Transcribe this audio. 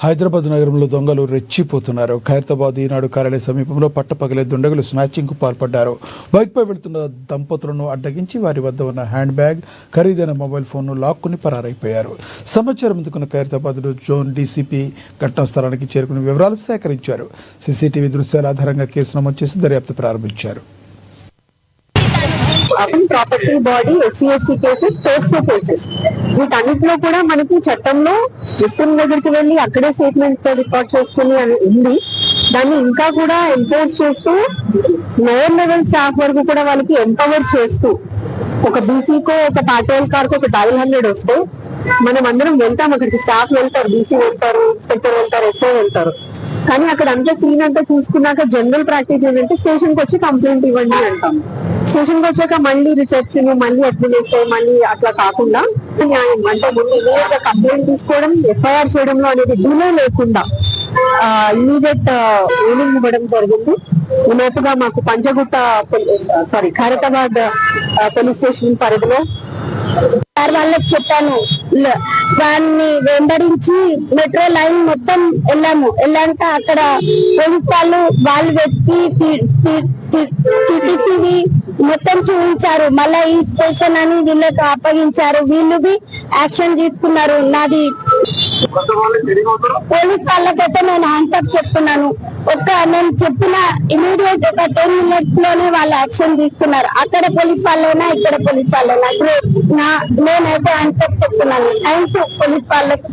హైదరాబాద్ నగరంలో దొంగలు రెచ్చిపోతున్నారు. ఖైరతాబాద్ ఈనాడు కార్యాలయ సమీపంలో పట్టపగలే దుండగులు స్నాచింగ్కు పాల్పడ్డారు. బైక్పై వెళుతున్న దంపతులను అడ్డగించి వారి వద్ద ఉన్న హ్యాండ్ బ్యాగ్, ఖరీదైన మొబైల్ ఫోన్ను లాక్కుని పరారైపోయారు. సమాచారం అందుకున్న ఖైరతాబాద్ జోన్ డీసీపీ ఘటనా స్థలానికి చేరుకుని వివరాలు సేకరించారు. సీసీటీవీ దృశ్యాల ఆధారంగా కేసు నమోదు చేసి దర్యాప్తు ప్రారంభించారు. Property body SC cases, POCSO cases, వీటన్నిటిలో కూడా మనకి చట్టంలో విక్టిమ్ దగ్గరికి వెళ్ళి అక్కడే స్టేట్మెంట్ రికార్డ్ చేసుకుని అని ఉంది. దాన్ని ఇంకా కూడా ఎన్ఫోర్స్ చేస్తూ లోయర్ లెవెల్ స్టాఫ్ వరకు కూడా వాళ్ళకి ఎంపవర్ చేస్తూ ఒక బీసీకో, ఒక పాటోల్ కార్కో ఒక 500 వస్తే మనం అందరం వెళ్తాం. అక్కడికి స్టాఫ్ వెళ్తారు, బీసీ వెళ్తారు, ఇన్స్పెక్టర్ వెళ్తారు, ఎస్ఐ వెళ్తారు. కానీ అక్కడ అంతా సీన్ అంతా చూసుకున్నాక జనరల్ ప్రాక్టీస్ ఏంటంటే స్టేషన్ కి వచ్చి కంప్లైంట్ ఇవ్వండి అంటాం. స్టేషన్ కి వచ్చాక మళ్ళీ రిసెప్షన్, మళ్ళీ అడ్మినిస్ట్రేషన్, మళ్ళీ అట్లా కాకుండా న్యాయం అంటే ముందు ఇమీడియట్ గా కంప్లైంట్ తీసుకోవడం, ఎఫ్ఐఆర్ చేయడంలో అనేది డిలే లేకుండా ఇమీడియట్ రూలింగ్ ఇవ్వడం జరిగింది. ఈ లోపుగా మాకు పంజగుట్ట ఖైరతాబాద్ పోలీస్ స్టేషన్ పరిధిలో వాళ్ళకి చెప్పాను, దాన్ని వెంబడించి మెట్రో లైన్ మొత్తం వెళ్ళాక అక్కడ పోలీస్ వాళ్ళు వెతికి టీటీవీ మొత్తం చూపించారు. మళ్ళా ఈ స్టేషన్ అని వీళ్ళకి అప్పగించారు. వీళ్ళు యాక్షన్ తీసుకున్నారు. నాది పోలీస్ వాళ్ళకైతే నేను హ్యాండ్అప్ చెప్తున్నాను. నేను చెప్పిన ఇమీడియట్ ఒక 10 minutes లోనే వాళ్ళు యాక్షన్ తీసుకున్నారు. అక్కడ పోలీస్ వాళ్ళైనా, ఇక్కడ పోలీస్ వాళ్ళైనా నేనైతే హ్యాండ్అప్ చెప్తున్నాను. థ్యాంక్ యూ పోలీస్ వాళ్ళకి.